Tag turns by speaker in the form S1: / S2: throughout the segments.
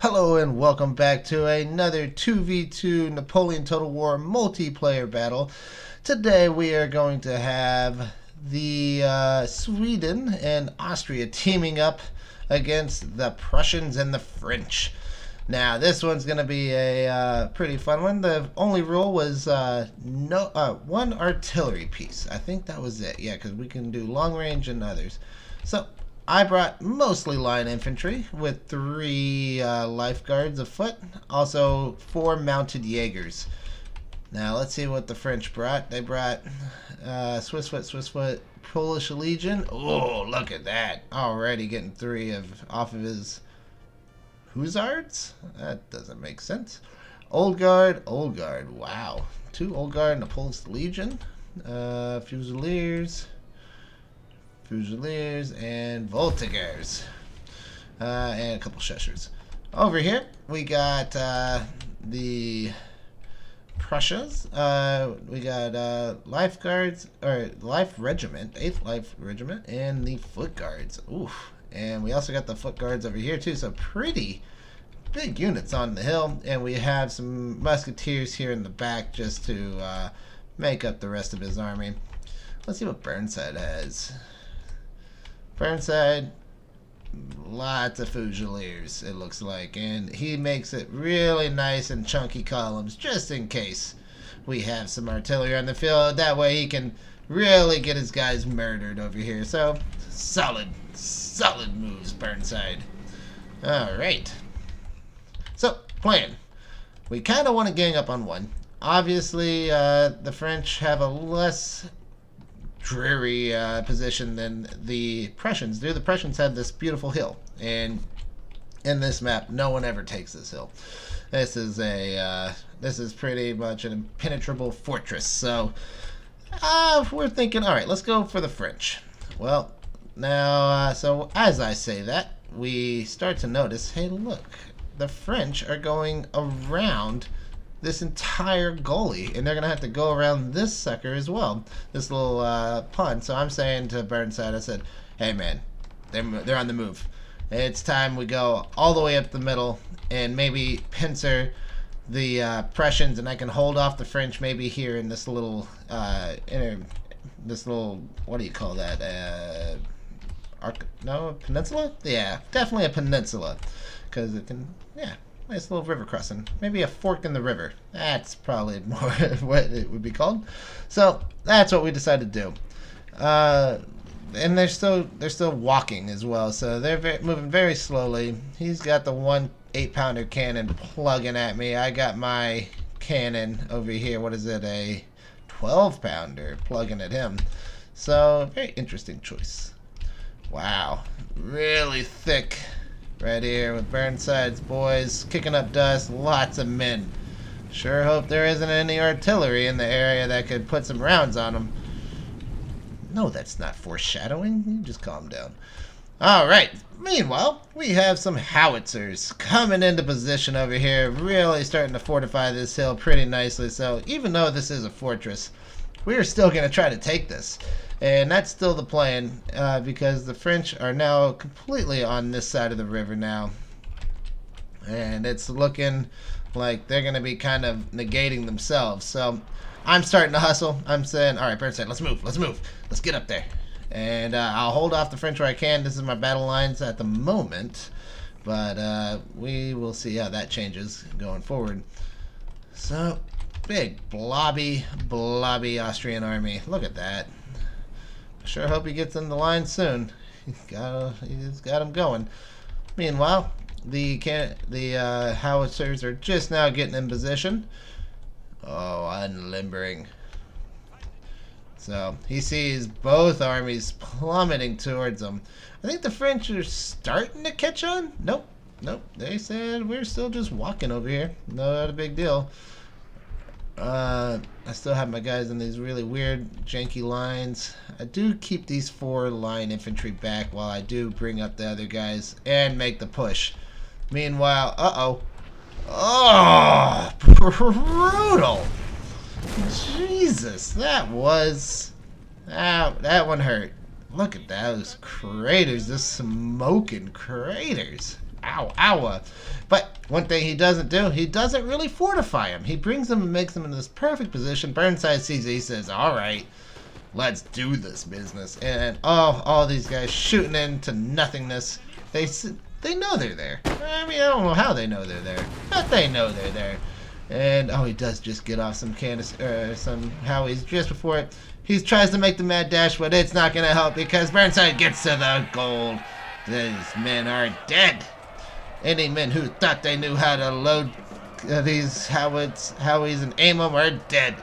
S1: Hello and welcome back to another 2v2 Napoleon Total War multiplayer battle. Today we are going to have the Sweden and Austria teaming up against the Prussians and the French. Now this one's going to be a pretty fun one. The only rule was one artillery piece. I think that was it. Yeah, because we can do long range and others. So I brought mostly line infantry with 3 lifeguards afoot, also 4 mounted Jaegers. Now let's see what the French brought. They brought Swiss foot, Polish Legion. Oh, look at that! Already getting 3 off of his Hussards. That doesn't make sense. Old Guard. Wow, 2 Old Guard and a Polish Legion. Fusiliers and Voltigeurs, and a couple Cheshires. Over here we got the Prussians. We got Lifeguards, or Life Regiment, 8th Life Regiment, and the Foot Guards. Oof. And we also got the Foot Guards over here too, so pretty big units on the hill. And we have some musketeers here in the back just to make up the rest of his army. Let's see what Burnside has. Burnside, lots of Fusiliers, it looks like, and he makes it really nice and chunky columns just in case we have some artillery on the field. That way he can really get his guys murdered over here. So solid moves, Burnside. Alright, so plan. We kind of want to gang up on one. Obviously the French have a less dreary position than the Prussians do. The Prussians have this beautiful hill, and in this map no one ever takes this hill. This is pretty much an impenetrable fortress. So we're thinking, all right, let's go for the French. Well, now so as I say that, we start to notice, hey look, the French are going around this entire gully, and they're gonna have to go around this sucker as well, this little pond. So I'm saying to Burnside, I said, hey man, they're on the move. It's time we go all the way up the middle and maybe pincer the Prussians, and I can hold off the French maybe here in this little what do you call that, peninsula? Yeah, definitely a peninsula, because it can, yeah, nice little river crossing. Maybe a fork in the river. That's probably more what it would be called. So that's what we decided to do. And they're still walking as well. So they're moving very slowly. He's got the 1 8-pounder cannon plugging at me. I got my cannon over here. What is it? A 12-pounder plugging at him. So very interesting choice. Wow, really thick right here with Burnside's boys kicking up dust. Lots of men. Sure hope there isn't any artillery in the area that could put some rounds on them. No, that's not foreshadowing. You just calm down. Alright, meanwhile, we have some howitzers coming into position over here, really starting to fortify this hill pretty nicely. So even though this is a fortress, we're still going to try to take this. And that's still the plan, because the French are now completely on this side of the river now. And it's looking like they're going to be kind of negating themselves. So I'm starting to hustle. I'm saying, all right, Burnside, let's move. Let's get up there. And I'll hold off the French where I can. This is my battle lines at the moment. But we will see how that changes going forward. So, big, blobby Austrian army. Look at that. Sure hope he gets in the line soon. He's got him going. Meanwhile, the howitzers are just now getting in position. Oh, unlimbering. So he sees both armies plummeting towards him. I think the French are starting to catch on. Nope. They said we're still just walking over here. Not a big deal. I still have my guys in these really weird, janky lines. I do keep these 4 line infantry back while I do bring up the other guys and make the push. Meanwhile, oh, brutal! Jesus, that one hurt. Look at those craters, the smoking craters. Ow, ow. But one thing he doesn't do, he doesn't really fortify him. He brings them and makes them in this perfect position. Burnside sees it. He says, all right, let's do this business. And all these guys shooting into nothingness. They know they're there. I mean, I don't know how they know they're there, but they know they're there. And he does just get off some some Howies just before it. He tries to make the mad dash, but it's not going to help because Burnside gets to the gold. These men are dead. Any men who thought they knew how to load these Howies and aim them are dead.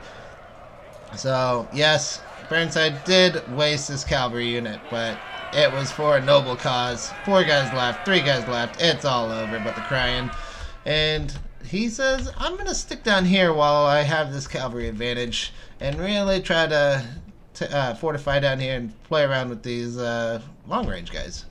S1: So, yes, Burnside did waste his cavalry unit, but it was for a noble cause. 4 guys left, 3 guys left. It's all over but the crying. And he says, I'm going to stick down here while I have this cavalry advantage and really try to fortify down here and play around with these long-range guys.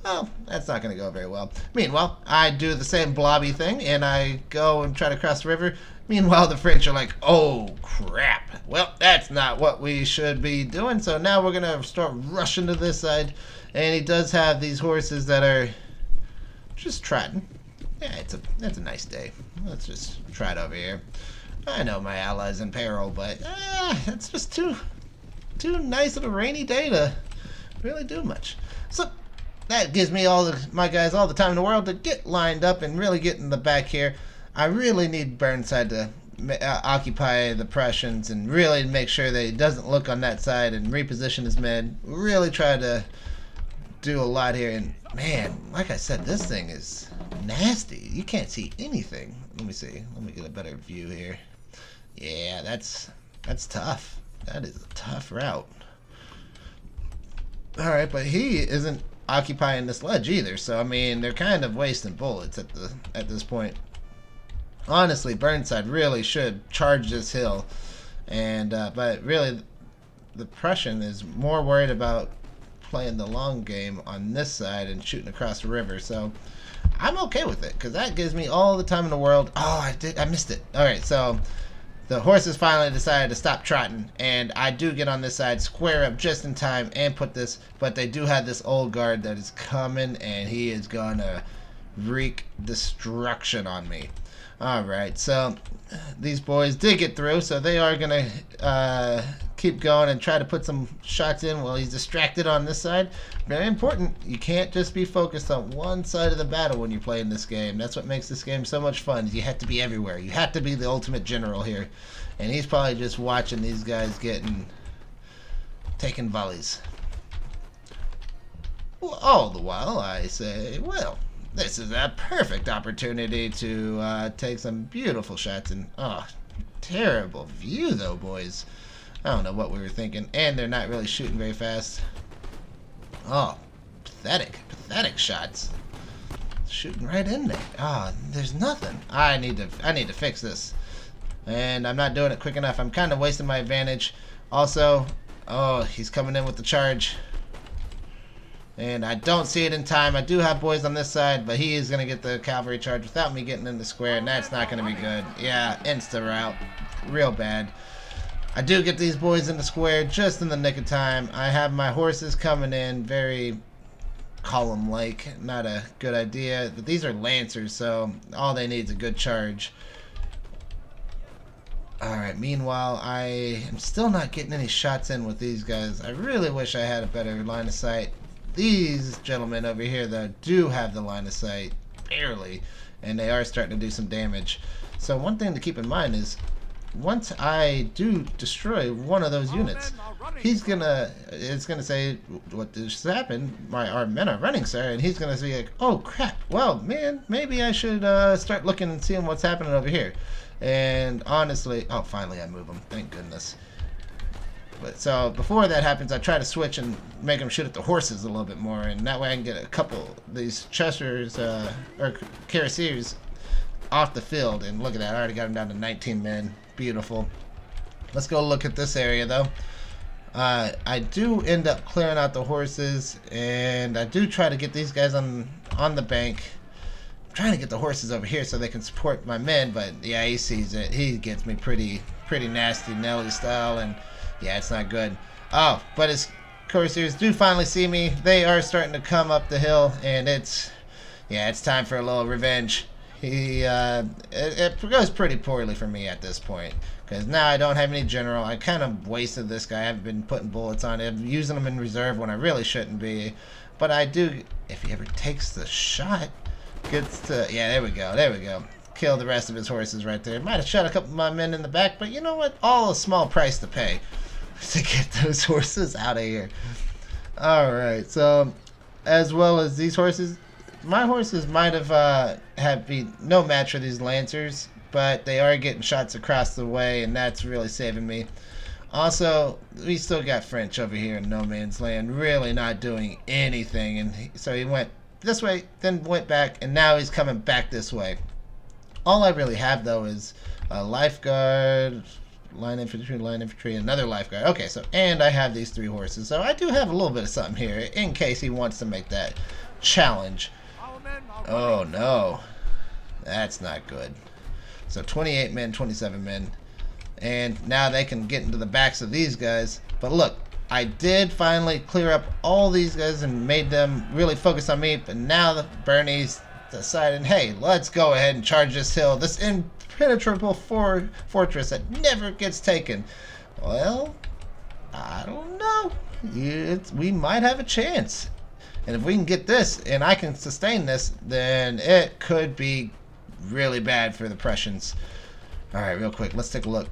S1: Well, that's not going to go very well. Meanwhile, I do the same blobby thing, and I go and try to cross the river. Meanwhile, the French are like, oh, crap. Well, that's not what we should be doing. So now we're going to start rushing to this side. And he does have these horses that are just trotting. Yeah, it's a nice day. Let's just trot over here. I know my ally's in peril, but it's just too nice of a rainy day to really do much. So that gives me my guys all the time in the world to get lined up and really get in the back here. I really need Burnside to occupy the Prussians and really make sure that he doesn't look on that side and reposition his men. Really try to do a lot here. And man, like I said, this thing is nasty. You can't see anything. Let me see. Let me get a better view here. Yeah, that's tough. That is a tough route. All right, but he isn't occupying this ledge either. So I mean, they're kind of wasting bullets at this point. Honestly, Burnside really should charge this hill, and but really, the Prussian is more worried about playing the long game on this side and shooting across the river. So I'm okay with it because that gives me all the time in the world. Oh, I missed it. All right, so the horses finally decided to stop trotting, and I do get on this side, square up just in time, and put this. But they do have this old guard that is coming, and he is gonna wreak destruction on me. Alright, so these boys did get through, so they are going to keep going and try to put some shots in while he's distracted on this side. Very important, you can't just be focused on one side of the battle when you're playing this game. That's what makes this game so much fun. You have to be everywhere. You have to be the ultimate general here. And he's probably just watching these guys taking volleys. Well, all the while I say, well, this is a perfect opportunity to take some beautiful shots. And terrible view though, boys. I don't know what we were thinking. And they're not really shooting very fast. Oh, pathetic shots. Shooting right in there. There's nothing. I need to fix this. And I'm not doing it quick enough. I'm kind of wasting my advantage. Also, he's coming in with the charge. And I don't see it in time. I do have boys on this side, but he is going to get the cavalry charge without me getting in the square, and that's not going to be good. Yeah, insta rout. Real bad. I do get these boys in the square just in the nick of time. I have my horses coming in very column-like. Not a good idea. But these are lancers, so all they need is a good charge. Alright, meanwhile, I am still not getting any shots in with these guys. I really wish I had a better line of sight. These gentlemen over here, though, do have the line of sight, barely, and they are starting to do some damage. So one thing to keep in mind is, once I do destroy one of those units, it's gonna say, what just happened? Our men are running, sir, and he's gonna say, like, oh crap, well, man, maybe I should start looking and seeing what's happening over here. And honestly, finally I move them, thank goodness. But so before that happens, I try to switch and make them shoot at the horses a little bit more, and that way I can get a couple of these Cheshires or Cuirassiers off the field. And look at that, I already got them down to 19 men. Beautiful. Let's go look at this area though. I do end up clearing out the horses, and I do try to get these guys on the bank. I'm trying to get the horses over here so they can support my men, but yeah, he sees it. He gets me pretty nasty Nelly style, and yeah, it's not good. But his Corsairs do finally see me. They are starting to come up the hill, and it's Yeah, it's time for a little revenge. It goes pretty poorly for me at this point. Because now I don't have any general. I kind of wasted this guy. I've been putting bullets on him, using him in reserve when I really shouldn't be. But I do, if he ever takes the shot, gets to, yeah, there we go. Kill the rest of his horses right there. Might have shot a couple of my men in the back, but you know what? All a small price to pay to get those horses out of here. Alright, so as well as these horses, my horses might have been no match for these lancers, but they are getting shots across the way, and that's really saving me. Also, we still got French over here in no man's land, really not doing anything, and so he went this way, then went back, and now he's coming back this way. All I really have, though, is a lifeguard, line infantry, another lifeguard. Okay, so, and I have these 3 horses, so I do have a little bit of something here in case he wants to make that challenge. Oh, no. That's not good. So 28 men, 27 men. And now they can get into the backs of these guys. But look, I did finally clear up all these guys and made them really focus on me. But now the Bernie's deciding, hey, let's go ahead and charge this hill. This impenetrable fortress that never gets taken. Well, I don't know. We might have a chance. And if we can get this and I can sustain this, then it could be really bad for the Prussians. Alright, real quick, let's take a look.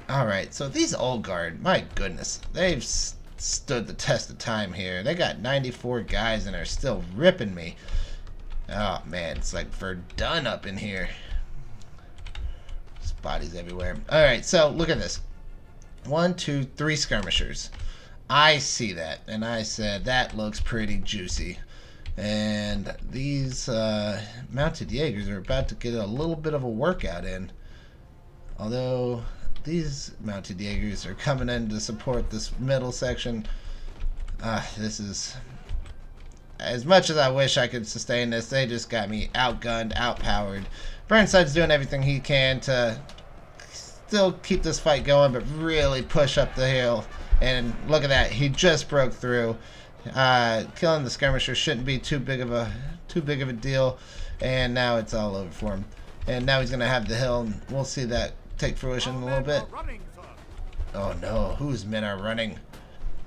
S1: Alright, so these old guard, my goodness, they've stood the test of time here. They got 94 guys and are still ripping me. Oh man, it's like Verdun up in here. There's bodies everywhere. Alright, so look at this. 1, 2, 3 skirmishers. I see that, and I said, that looks pretty juicy. And these mounted Jaegers are about to get a little bit of a workout in. Although these mounted Jaegers are coming in to support this middle section. This is, as much as I wish I could sustain this, they just got me outgunned, outpowered. Burnside's doing everything he can to still keep this fight going, but really push up the hill. And look at that, he just broke through. Killing the skirmisher shouldn't be too big of a deal, and now it's all over for him. And now he's gonna have the hill, and we'll see that take fruition in a little bit. Oh no, whose men are running?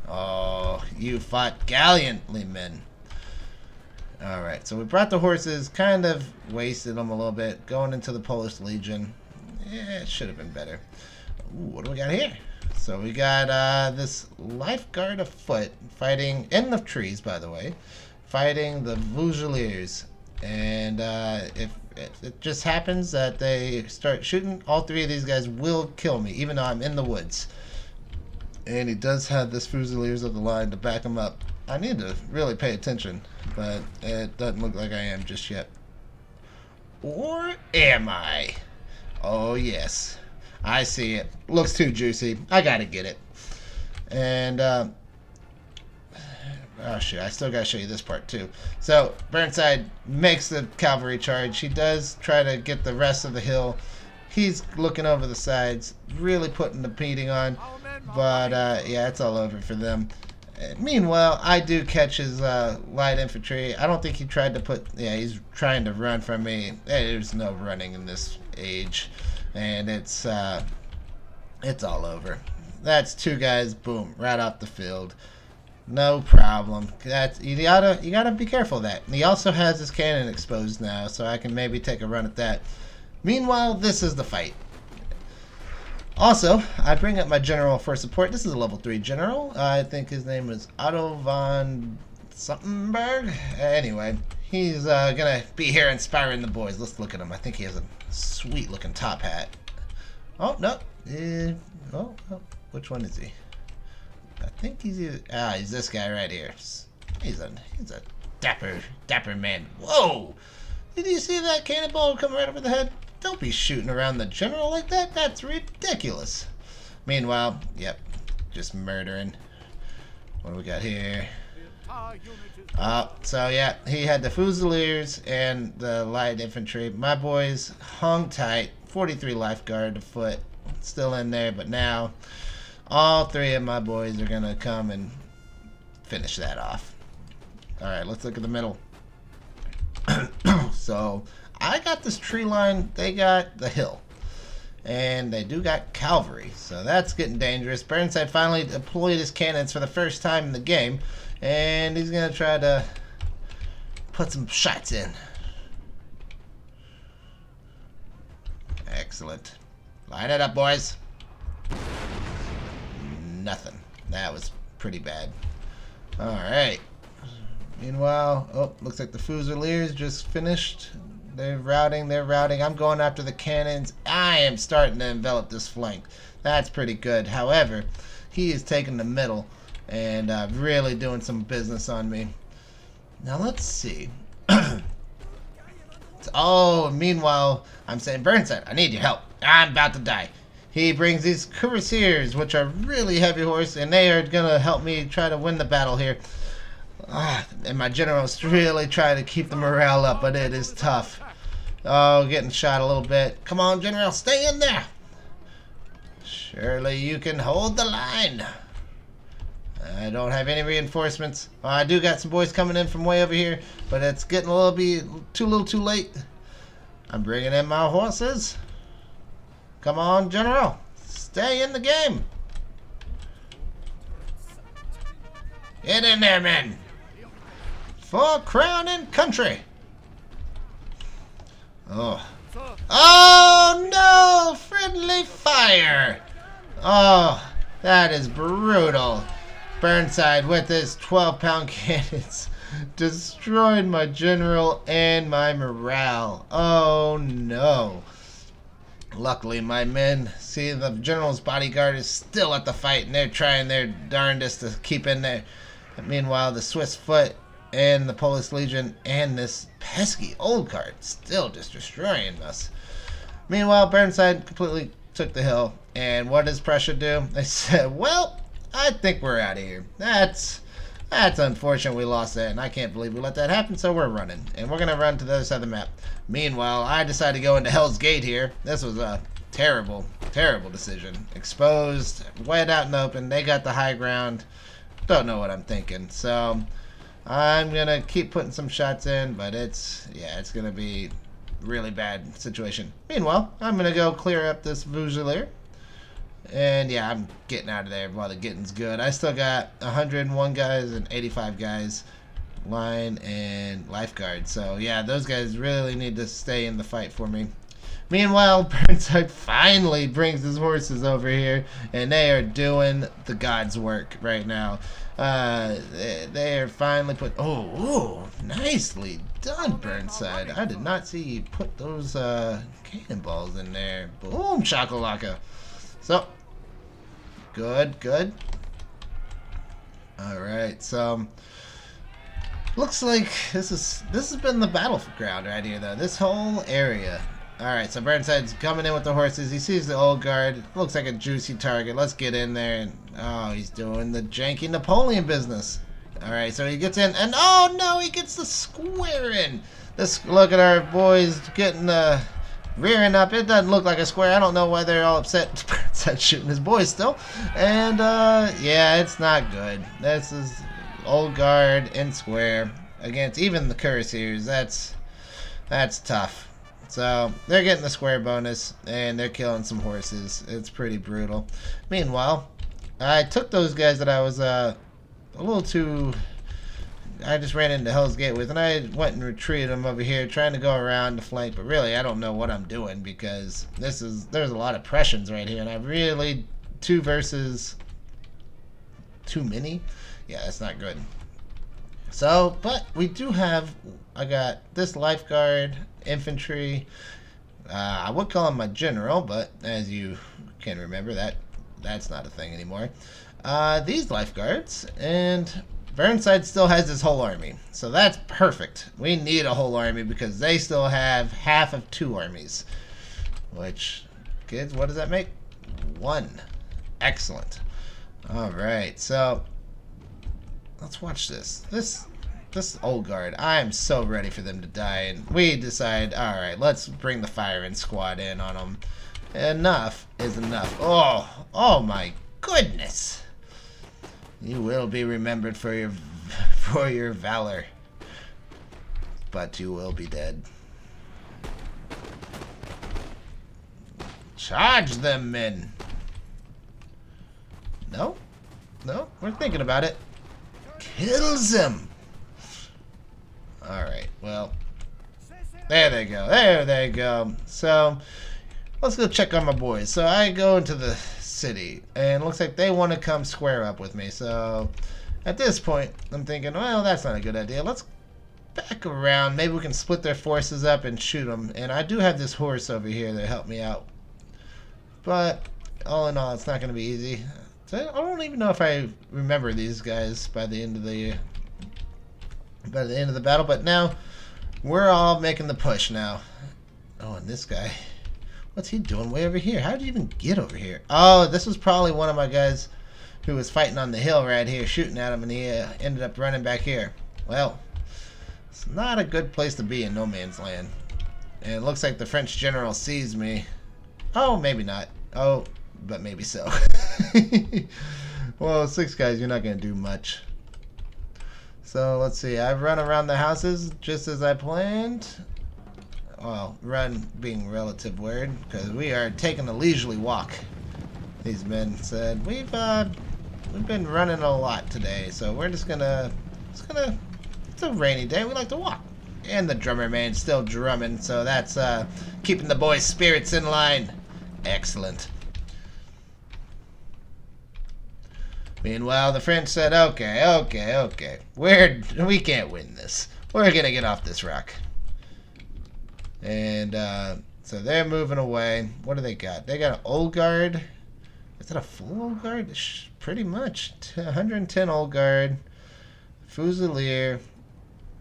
S1: Oh, you fought gallantly, men. Alright, so we brought the horses, kind of wasted them a little bit, going into the Polish Legion. Yeah, it should have been better. Ooh, what do we got here? So we got this lifeguard afoot fighting in the trees, by the way, fighting the Fusiliers. And if it just happens that they start shooting, all 3 of these guys will kill me, even though I'm in the woods. And he does have this Fusiliers of the line to back him up. I need to really pay attention, but it doesn't look like I am just yet. Or am I? Oh yes. I see it. Looks too juicy. I gotta get it. And, oh shit, I still gotta show you this part too. So, Burnside makes the cavalry charge. He does try to get the rest of the hill. He's looking over the sides, really putting the beating on. But, yeah, it's all over for them. Meanwhile, I do catch his light infantry. I don't think he tried to put, yeah, he's trying to run from me. There's no running in this age. And it's all over. That's 2 guys, boom, right off the field. No problem. That's you gotta be careful of that. And he also has his cannon exposed now, so I can maybe take a run at that. Meanwhile, this is the fight. Also, I bring up my general for support. This is a level 3 general. I think his name is Otto von Somethingberg. Anyway, he's gonna be here inspiring the boys. Let's look at him. I think he has a sweet looking top hat. Oh no. Oh, which one is he? I think he's he's this guy right here. He's a dapper man. Whoa! Did you see that cannonball come right over the head? Don't be shooting around the general like that. That's ridiculous. Meanwhile, yep, just murdering. What do we got here? So yeah, he had the Fusiliers and the light infantry. My boys hung tight. 43 lifeguard afoot, still in there, but now all 3 of my boys are gonna come and finish that off. All right, let's look at the middle. So I got this tree line, they got the hill. And they do got cavalry, so that's getting dangerous. Burnside finally deployed his cannons for the first time in the game, and he's going to try to put some shots in. Excellent. Line it up, boys. Nothing. That was pretty bad. Alright. Meanwhile, oh, looks like the Fusiliers just finished. They're routing. I'm going after the cannons. I am starting to envelop this flank. That's pretty good. However, he is taking the middle and really doing some business on me. Now, let's see. Oh, meanwhile, I'm saying, Burnside, I need your help. I'm about to die. He brings these cuirassiers, which are really heavy horse, and they are going to help me try to win the battle here. And my general's really trying to keep the morale up, but it is tough. Oh, getting shot a little bit. Come on, General, stay in there. Surely you can hold the line. I don't have any reinforcements. I do got some boys coming in from way over here, but it's getting a little too late. I'm bringing in my horses. Come on, General. Stay in the game. Get in there, men. For crown and country. Oh. Oh, no! Friendly fire! Oh, that is brutal. Burnside with his 12-pound cannons destroyed my general and my morale. Oh, no. Luckily, my men, see, the general's bodyguard is still at the fight, and they're trying their darndest to keep in there. Meanwhile, the Swiss foot and the Polish Legion and this pesky old guard still just destroying us. Meanwhile, Burnside completely took the hill. And what does Prussia do? They said, well, I think we're out of here. That's unfortunate we lost that, and I can't believe we let that happen, so we're running. And we're going to run to the other side of the map. Meanwhile, I decided to go into Hell's Gate here. This was a terrible, terrible decision. Exposed, wet out in the open. They got the high ground. Don't know what I'm thinking. So I'm going to keep putting some shots in, but it's going to be really bad situation. Meanwhile, I'm going to go clear up this Fusilier. And yeah, I'm getting out of there while the getting's good. I still got 101 guys and 85 guys line and lifeguard. So yeah, those guys really need to stay in the fight for me. Meanwhile, Burnside finally brings his horses over here, and they are doing the God's work right now. They are finally put. Oh, nicely done, Burnside. I did not see you put those cannonballs in there. Boom, shakalaka. So, good. All right, so looks like this has been the battleground right here, though. This whole area. All right, so Burnside's coming in with the horses. He sees the old guard. Looks like a juicy target. Let's get in there. And oh, he's doing the janky Napoleon business. All right, so he gets in, and oh no, he gets the square in. Look at our boys getting rearing up. It doesn't look like a square. I don't know why they're all upset. Burnside's shooting his boys still. And yeah, it's not good. This is old guard in square against even the cuirassiers. That's tough. So they're getting the square bonus, and they're killing some horses. It's pretty brutal. Meanwhile, I took those guys that I was a little too. I just ran into Hell's Gate with, and I went and retreated them over here, trying to go around the flank. But really, I don't know what I'm doing because there's a lot of Prussians right here, and I really 2 versus too many. Yeah, that's not good. So, but we do have. I got this lifeguard, infantry. I would call him my general, but as you can remember, that's not a thing anymore. These lifeguards, and Burnside still has his whole army, so that's perfect. We need a whole army because they still have half of 2 armies. Which, kids, what does that make? 1. Excellent. All right, so let's watch this. This old guard, I am so ready for them to die, and we decide, all right, let's bring the firing squad in on them. Enough is enough. Oh my goodness! You will be remembered for your valor. but you will be dead. Charge them, men. No? No? We're thinking about it. Kills them. Alright, well. There they go. There they go. So, let's go check on my boys. So, I go into the city, and it looks like they want to come square up with me. So, at this point, I'm thinking, well, that's not a good idea. Let's back around. Maybe we can split their forces up and shoot them. And I do have this horse over here that helped me out. But, all in all, it's not going to be easy. So I don't even know if I remember these guys by the end of the battle, but now we're all making the push now. Oh, and this guy, what's he doing way over here? How did he even get over here? Oh, this was probably one of my guys who was fighting on the hill right here, shooting at him, and he ended up running back here. Well, it's not a good place to be in no man's land. And it looks like the French general sees me. Oh, maybe not. Oh, but maybe so. Well, 6 guys, you're not going to do much. So, let's see. I've run around the houses just as I planned. Well, run being relative word, because we are taking a leisurely walk. These men said, we've been running a lot today, so we're just gonna, it's a rainy day, we like to walk. And the drummer man's still drumming, so that's keeping the boys' spirits in line. Excellent. Meanwhile, the French said, okay. We can't win this. We're going to get off this rock. And so they're moving away. What do they got? They got an old guard. Is that a full old guard? Pretty much. 110 old guard, Fusilier,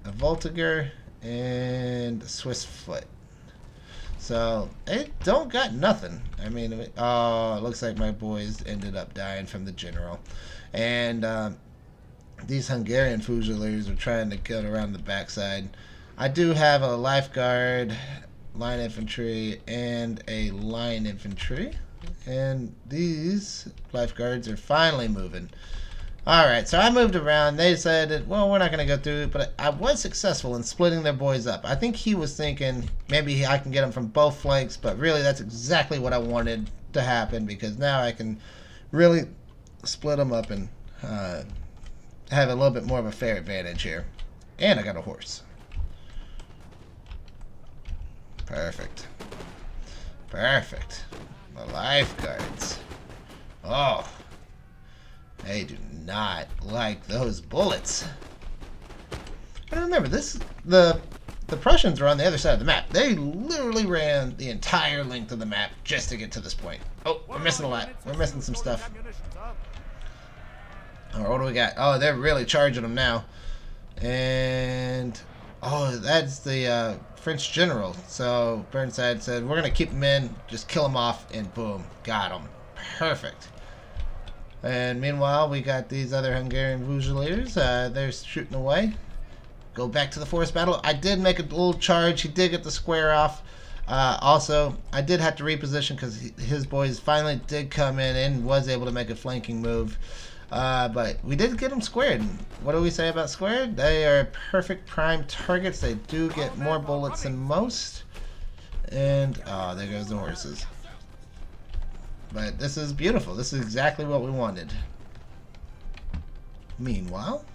S1: a Voltiger, and a Swiss foot. So, they don't got nothing. I mean, oh, it looks like my boys ended up dying from the general. And these Hungarian Fusiliers are trying to get around the backside. I do have a lifeguard, line infantry, and a line infantry. And these lifeguards are finally moving. Alright, so I moved around. They said, well, we're not going to go through it, but I was successful in splitting their boys up. I think he was thinking maybe I can get them from both flanks, but really that's exactly what I wanted to happen, because now I can really split them up and have a little bit more of a fair advantage here. And I got a horse. Perfect. Perfect. The lifeguards. Oh. They do not like those bullets. And remember, the Prussians are on the other side of the map. They literally ran the entire length of the map just to get to this point. Oh, we're missing a lot. We're missing some stuff. Oh, what do we got? Oh, they're really charging them now. And oh, that's the French general. So Burnside said, we're going to keep them in, just kill them off, and boom, got them. Perfect. And meanwhile, we got these other Hungarian Fusiliers. They're shooting away. Go back to the forest battle. I did make a little charge. He did get the square off. Also, I did have to reposition because his boys finally did come in and was able to make a flanking move. But we did get them squared. What do we say about squared? They are perfect prime targets. They do get more bullets than most. And, oh, there goes the horses. But this is beautiful. This is exactly what we wanted. Meanwhile,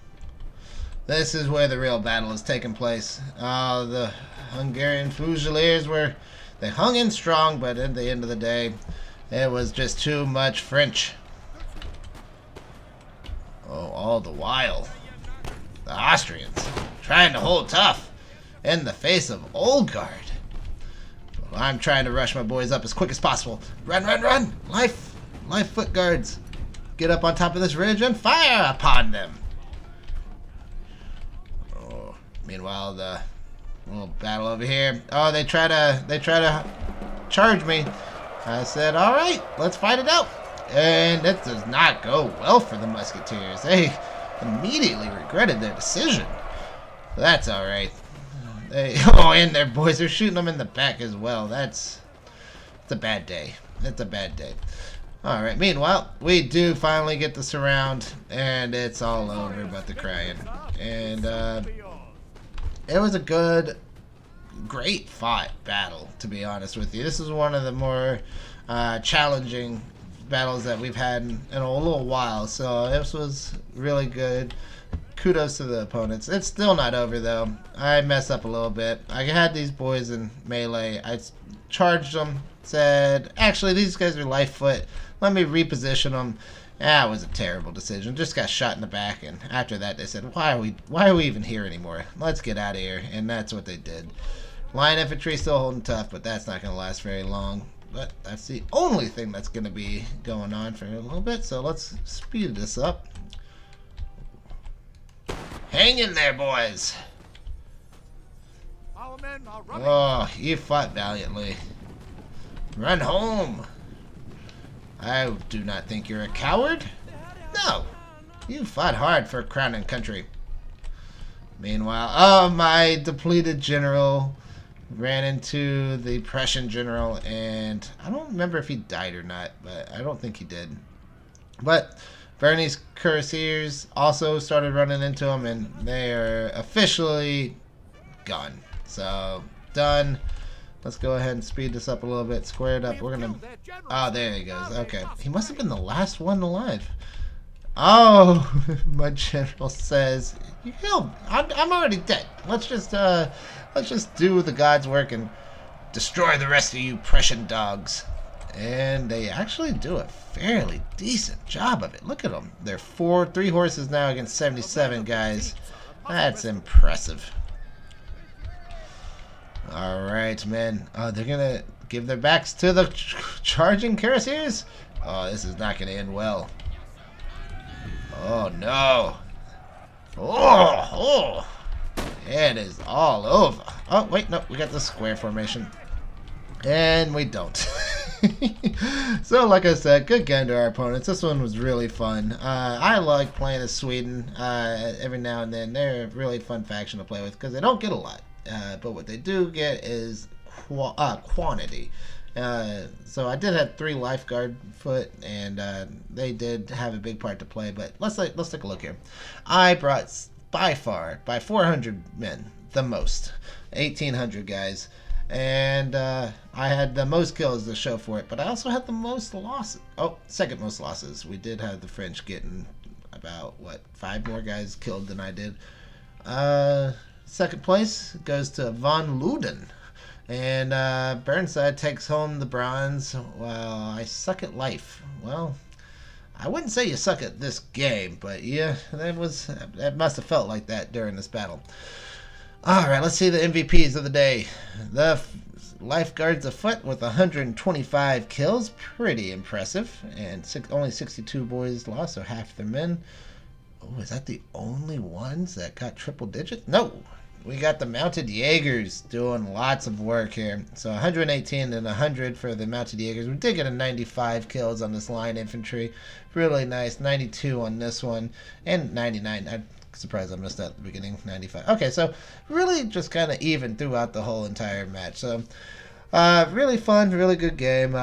S1: this is where the real battle is taking place. The Hungarian Fusiliers they hung in strong, but at the end of the day, it was just too much French. Oh, all the while, the Austrians trying to hold tough in the face of Old Guard. I'm trying to rush my boys up as quick as possible. Run, run, run! Life foot guards. Get up on top of this ridge and fire upon them. Oh, meanwhile, the little battle over here. Oh, they try to charge me. I said, all right, let's fight it out. And it does not go well for the Musketeers. They immediately regretted their decision. That's all right. Oh, and their boys are shooting them in the back as well. It's a bad day. It's a bad day. Alright, meanwhile, we do finally get the surround, and it's all over but the crying. And, it was a great fought battle, to be honest with you. This is one of the more challenging battles that we've had in a little while, so this was really good. Kudos to the opponents. It's still not over, though. I messed up a little bit. I had these boys in melee. I charged them, said, actually, these guys are life foot. Let me reposition them. That was a terrible decision. Just got shot in the back, and after that, they said, why are we even here anymore? Let's get out of here, and that's what they did. Line infantry still holding tough, but that's not going to last very long. But that's the only thing that's going to be going on for a little bit, so let's speed this up. Hang in there, boys.
S2: Our men are running.
S1: Oh, you fought valiantly. Run home. I do not think you're a coward. No, you fought hard for crown and country. Meanwhile, oh, my depleted general ran into the Prussian general, and I don't remember if he died or not, but I don't think he did. But Bernie's cuirassiers also started running into him, and they are officially gone. So, done. Let's go ahead and speed this up a little bit. Square it up. We're going to... Oh, there he goes. Okay. He must have been the last one alive. Oh, my general says, "You killed. I'm already dead. Let's just do the God's work and destroy the rest of you Prussian dogs." And they actually do a fairly decent job of it. Look at them. They're 3 horses now against 77 guys. That's impressive. All right, men. Oh, they're gonna give their backs to the charging cuirassiers. Oh, this is not gonna end well. Oh no! Oh! It is all over. Oh wait, no, we got the square formation, and we don't. So, like I said, good game to our opponents. This one was really fun. I like playing as Sweden every now and then. They're a really fun faction to play with because they don't get a lot. But what they do get is quantity. So I did have 3 lifeguard foot, and they did have a big part to play. But let's take a look here. I brought by 400 men, the most, 1,800 guys, and I had the most kills to show for it. But I also had the most losses. Oh, second most losses. We did have the French getting about 5 more guys killed than I did. Second place goes to Von Luden. And Burnside takes home the bronze while I suck at life. Well, I wouldn't say you suck at this game, but yeah, that must have felt like that during this battle. Alright, let's see the MVPs of the day. The lifeguards afoot with 125 kills. Pretty impressive. And only 62 boys lost, so half their men. Oh, is that the only ones that got triple digits? No! We got the Mounted Jaegers doing lots of work here. So 118 and 100 for the Mounted Jaegers. We did get a 95 kills on this line infantry. Really nice. 92 on this one. And 99. I'm surprised I missed that at the beginning. 95. Okay, so really just kind of even throughout the whole entire match. So really fun, really good game.